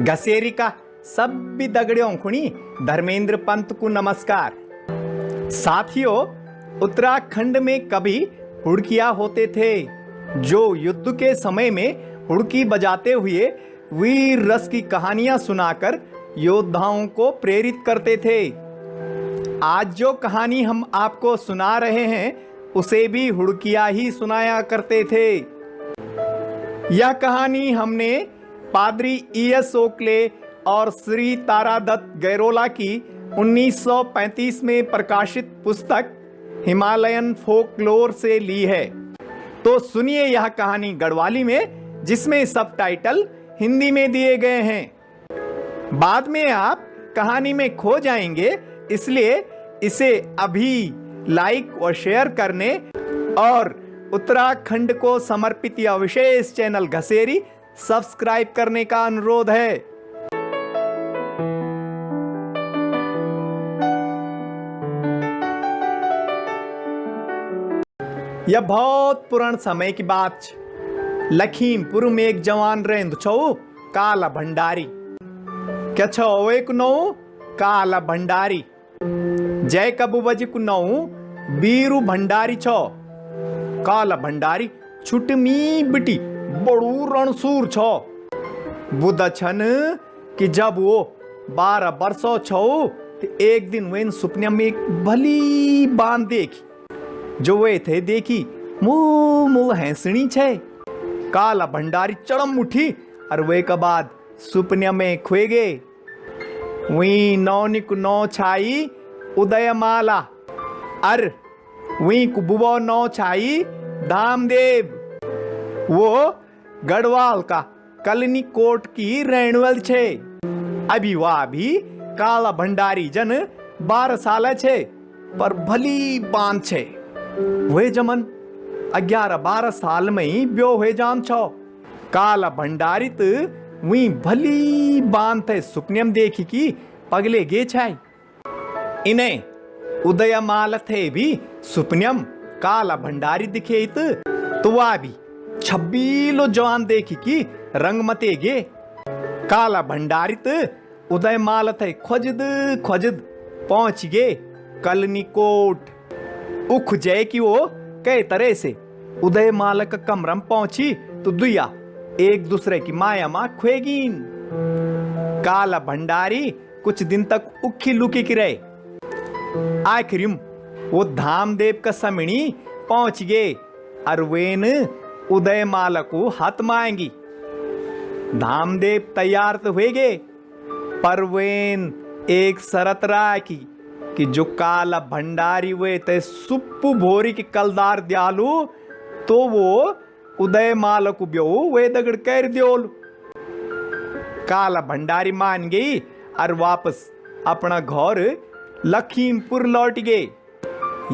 घसेरी का सभी दगड़ियों खुणी धर्मेंद्र पंत को नमस्कार। साथियों, उत्तराखंड में कभी हुड़किया होते थे जो युद्ध के समय में हुड़की बजाते हुए वीर रस की कहानियां सुनाकर योद्धाओं को प्रेरित करते थे। आज जो कहानी हम आपको सुना रहे हैं उसे भी हुड़किया ही सुनाया करते थे। यह कहानी हमने पादरी E.S. ओकले और श्री तारादत्त गैरोला की 1935 में प्रकाशित पुस्तक हिमालयन फोकलोर से ली है। तो सुनिए यह कहानी गढ़वाली में, जिसमें सबटाइटल हिंदी में दिए गए हैं। बाद में आप कहानी में खो जाएंगे, इसलिए इसे अभी लाइक और शेयर करने और उत्तराखंड को समर्पित यह विशेष चैनल घसेरी सब्सक्राइब करने का अनुरोध है। यह बहुत पुरान समय की बात छ। लखीमपुर में एक जवान रेंद छो काला भंडारी। क्या छो एक नौ काला भंडारी। जय कबू बजी को नौ बीरू भंडारी छो। काला भंडारी छुटमी बिटी बड़ू रणसूर छो। बुद्ध छन कि जब वो 12 वर्षों छो तो एक दिन वे सुपने में एक भली बांध देखी। जो वे थे देखी मुँह मुँह हैंसणी छे। काला भंडारी चढ़म उठी और वे के बाद सुपने में खोए गए। वी नौनिक नौ छाई उदयमाला अर वी कुबुबो नौ छाई धामदेव। वो गढ़वाल का कलनी कोट की रेणवल छे। अभी वह भी काला भंडारी जन 12 साल छे, पर भली बांध छे। वे जमन 11-12 साल में ही ब्यो हुए जान छो। काला भंडारी तो वी भली बांध थे सुपने में देखी कि पगले गे छाई। इन्हें उदयमाल थे भी सुपने में काला भंडारी दिखे तो वह भी 26 जवान देखी कि रंगमते गे। काला भंडारी तो उदयमाल थे खोजद खोजद पहुंच गे कलनी कोट। उख जय कि वो कई तरह से उदयमाल का कमरम पहुंची तो दुया एक दूसरे की माया मां खुएगीन। काला भंडारी कुछ दिन तक उखी लुकी की रहे। आखिर वो धामदेव का समिणी पहुंच गए और वेन उदयमाला को हाथ माएंगी। धामदेव तैयार तो हुए गए, पर वेन एक शरत राखी कि जो काला भंडारी वे ते सुप्पू भोरी की कलदार दयालु तो वो उदयमाला को ब्यो वे दगड़ कर दियोल। काला भंडारी मान गई और वापस अपना घर लखीमपुर लौट गए।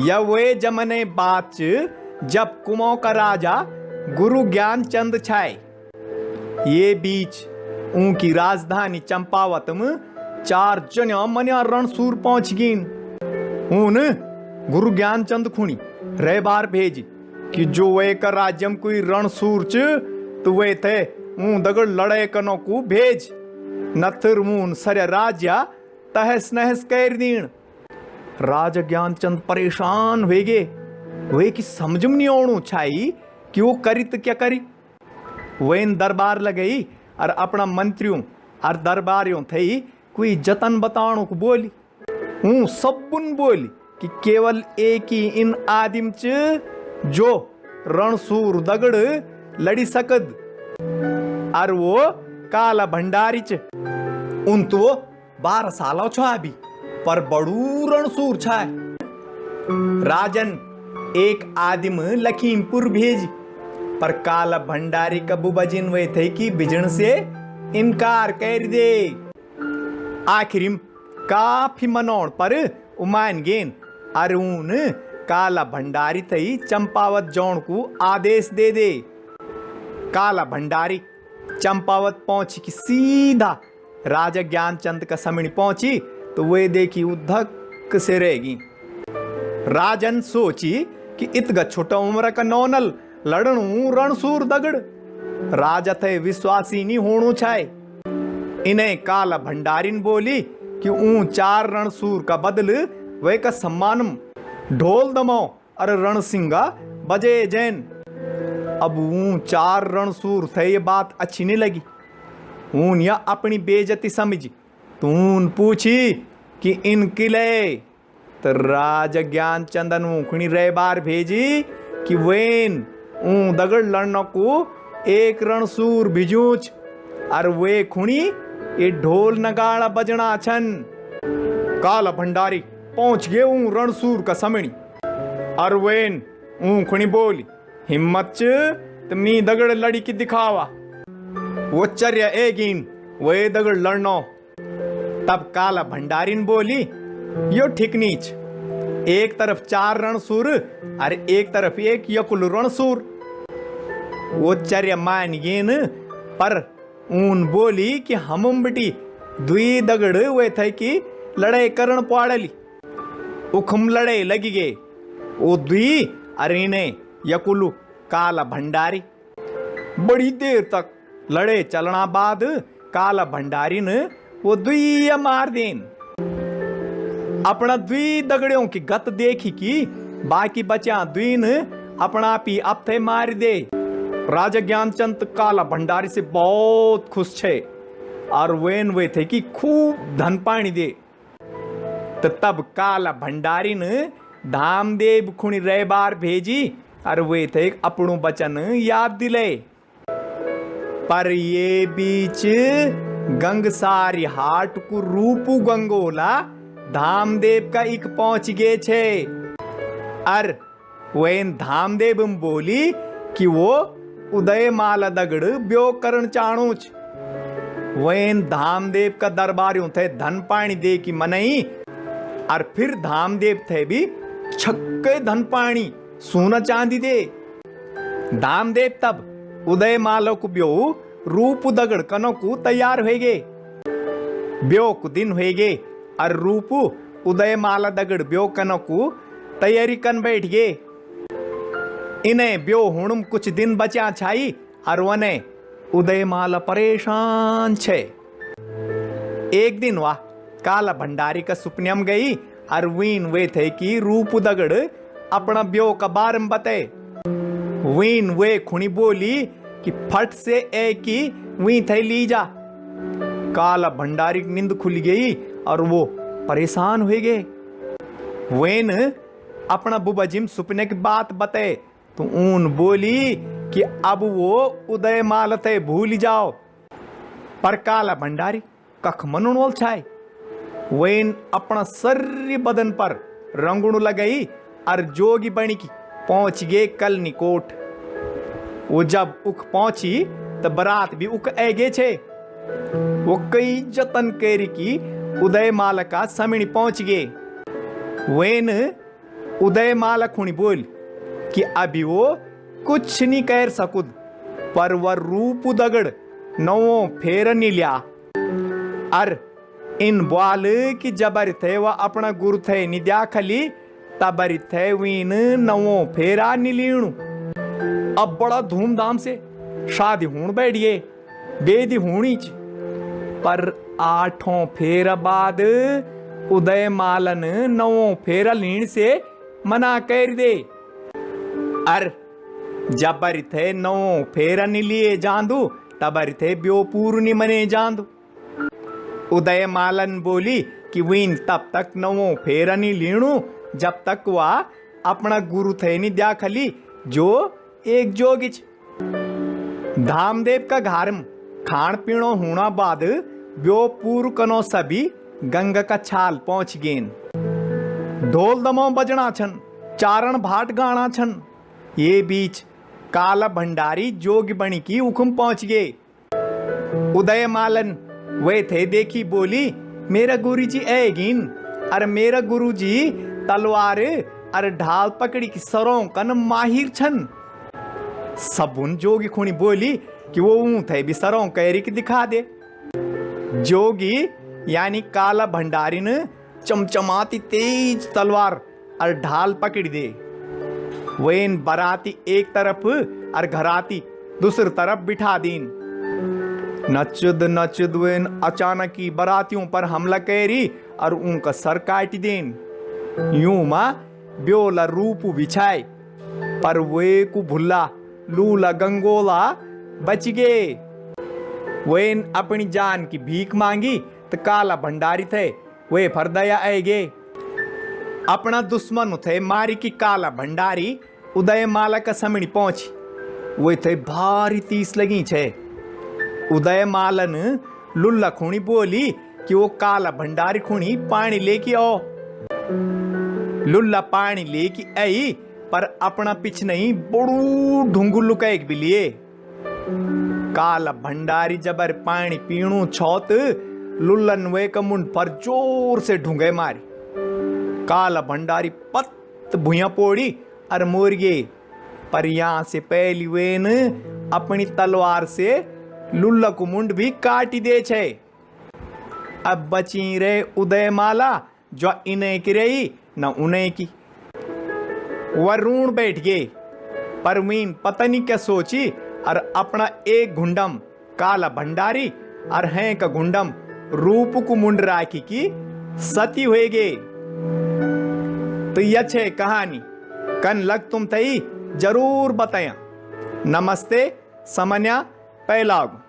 यह वे जमने बात जब कुमो का राजा गुरु ज्ञानचंद छाए। ये बीच उनकी राजधानी चंपावत में 4 जन्या मन्या रणसूर पहुंच गिन। उन गुरु ज्ञानचंद खुणी रे बार भेज कि जो वे का राज्यम कोई रणसूर च तो वे थे ऊं दगड़ लड़े कनो को भेज। नथर ऊन सर राज्य तहस नहस कर दीन। राजा ज्ञानचंद परेशान हुए गे। वे की समझ में नहीं ओणु छाई कि वो करी तो क्या करी। वे दरबार लगई और अपना मंत्रियों और दरबारियों थे कोई जतन बताणु को बोली। हूँ सबुन बोली कि केवल एक ही इन आदिम च जो रणसूर दगड़ लड़ी सकद और वो काला भंडारी च। उन तो 12 सालों छो अभी, पर बड़ू रणसूर छाए। राजन एक आदिम लखीमपुर भेज, पर काला भंडारी कबू बजिन वे थे कि बिजन से इनकार कर दे। आखिर काफी मनोड़ पर उमान गेन अरुण काला भंडारी थई चंपावत जौन को आदेश दे दे। काला भंडारी चंपावत पहुंची कि सीधा राजा ज्ञानचंद का समिणी पहुंची तो वे देखी उधक से रहेगी। राजन सोची कि इतगा छोटा उम्र का नौनल लड़णू रणसूर दगड़। राजा थे विश्वासी नहीं होणू छाए। इन्हें काला भंडारिन बोली कि ऊं 4 रणसूर का बदल वे का सम्मानम ढोल दमो और रणसिंगा बजे जैन। अब ऊं 4 रणसूर थे, ये बात अच्छी नहीं लगी। ऊन या अपनी बेइज्जती समझी। तून पूछी कि इन किले तो राजा ज्ञानचंदन ऊखनी रे बार भेजी कि वेन ऊं दगड़ लड़न को 1 रणसूर भिजूच और वे खुणी ये ढोल नगाड़ा बजना छन। काला भंडारी पहुंच गए ऊं रणसूर का समणी और वेन ऊं खुणी बोली हिम्मत च तमी दगड़ लड़ी की दिखावा। वो चर्या एगिन वे दगड़ लड़नो। तब काला भंडारिन बोली यो ठीक नीच, एक तरफ 4 रणसूर और एक तरफ 1 यकुल रणसूर। वो चर्या मान गेन, पर ऊन बोली कि हम बेटी 2 दगड़ वे थे कि लड़ाई करण पाड़ली। उखम लड़ाई लगी गे वो 2 अरे यकुलु काला भंडारी। बड़ी देर तक लड़े चलना बाद काला भंडारी ने वो 2 मार देन। अपना 2 दगड़ियों की गत देखी कि बाकी बचा 2 ने अपना पी अब थे मार दे। राजा ज्ञानचंद काला भंडारी से बहुत खुश छे और वे थे कि खूब धन पानी दे। तो तब काला भंडारी ने धामदेव खुणी रे बार भेजी और वे थे अपनों बचन याद दिले। पर ये बीच गंगसारी हाट को रूपू गंगोला धामदेव का एक पहुंच गए छे। और वेन धामदेव बोली कि वो उदय माला दगड़ ब्यो करण चाणुच। वेन धामदेव का दरबारियों थे धन पानी दे की मनई और फिर धामदेव थे भी छक्के धन पानी सोना चांदी दे। धामदेव तब उदय माला को ब्यो रूप दगड़ कनो को तैयार हो गए। ब्यो को दिन हो गए और रूप उदय माला दगड़ ब्यो कनो को तैयारी कन बैठ गए। इन्हें ब्यो हुणुम कुछ दिन बचा छाई और वने उदय माला परेशान छे। एक दिन वाह काला भंडारी का सुपन्यम गई और वीन वे थे कि रूप दगड़ अपना ब्यो का बारम बते। वीन वे खुणी बोली कि फट से एक ही वी थे ली जा। काला भंडारी की नींद खुल गई और वो परेशान हो गए। वेन अपना बुबा जिम सुपने की बात बते तो ऊन बोली कि अब वो उदय माला थे भूल जाओ। पर काला भंडारी कख मनुन वोल छाए। वेन अपना सर्री बदन पर रंगुण लगाई और जोगी बनी की पहुंच गए कल निकोट। वो जब उक पहुंची तो बारात भी उक आगे छे। वो कई जतन केरी की उदय माला का समिणी पहुंच गए। वेन उदय माला खुणी बोल कि अभी वो कुछ नहीं कर सकुद, पर वह रूप दगड़ नवो फेर नहीं लिया। और इन बाल की जबर थे वह अपना गुरु थे निद्या खली तबर थे वीन नवो फेरा नीलीणु। अब बड़ा धूमधाम से शादी होण बैठिए बेदी होनी च। पर 8 फेरा बाद उदय मालन 9 फेरा लीण से मना कर दे। अर जबर थे 9 फेरा नी लिए जांदू तबर थे ब्यो पूर्णी मने जांदू। उदय मालन बोली कि वीन तब तक 9 फेरा नी लीणू जब तक वह अपना गुरु थे नी द्या खली जो एक जोगिच। धामदेव का घारम खान पीणो होना बाद ब्यो पूर्व कनो सभी गंगा का छाल पहुंच गेन। ढोल दमो बजना छन, चारण भाट गाना छन। ये बीच काला भंडारी जोगी बणी की उखम पहुंच गए। उदय मालन वे थे देखी बोली मेरा गुरुजी ऐगिन। अरे मेरा गुरुजी तलवार अरे ढाल पकड़ी की सरों कन माहिर छन। सबुन जोगी खुणी बोली कि वो थे भी सरों कैरी की दिखा दे। जोगी यानी काला भंडारी ने चमचमाती तेज तलवार और ढाल पकड़ दे। वेन बराती एक तरफ और घराती दूसरी तरफ बिठा दीन। नचद वेन अचानक ही बरातियों पर हमला कैरी और उनका सर काट देन। यूं मां ब्योला रूप बिछाए पर वे को भुल्ला लूला गंगोला बच गए। वेन अपनी जान की भीख मांगी तो काला भंडारी थे वे फर दया आए गे। अपना दुश्मन थे मारी की काला भंडारी उदय माला का समणी पहुंची। वे थे भारी तीस लगी छे। उदय मालन लुल्ला खूणी बोली कि वो काला भंडारी खूणी पानी लेके आओ। लुल्ला पानी लेके आई पर अपना पिछ नहीं बड़ू ढूंगू लुकाएक भी लिए। काला भंडारी जबर पानी पीणू छोत लुल्लन वे का मुंड पर जोर से ढूंगे मारी। काला भंडारी पत भुया पोड़ी और मोर गए। पर यहां से पहली वेन अपनी तलवार से लुल्ला को मुंड भी काटी दे छे। अब बची रे उदय माला जो इन्हें की रही न उन्हें की। वरुण बैठ गए। परवीन पता नहीं क्या सोची और अपना एक घुंडम काला भंडारी और हैं का घुंडम रूप को मुंड राखी की सती हुए गे। तो यह छे कहानी कन लग तुम थई जरूर बताया। नमस्ते समन्या पहलाग।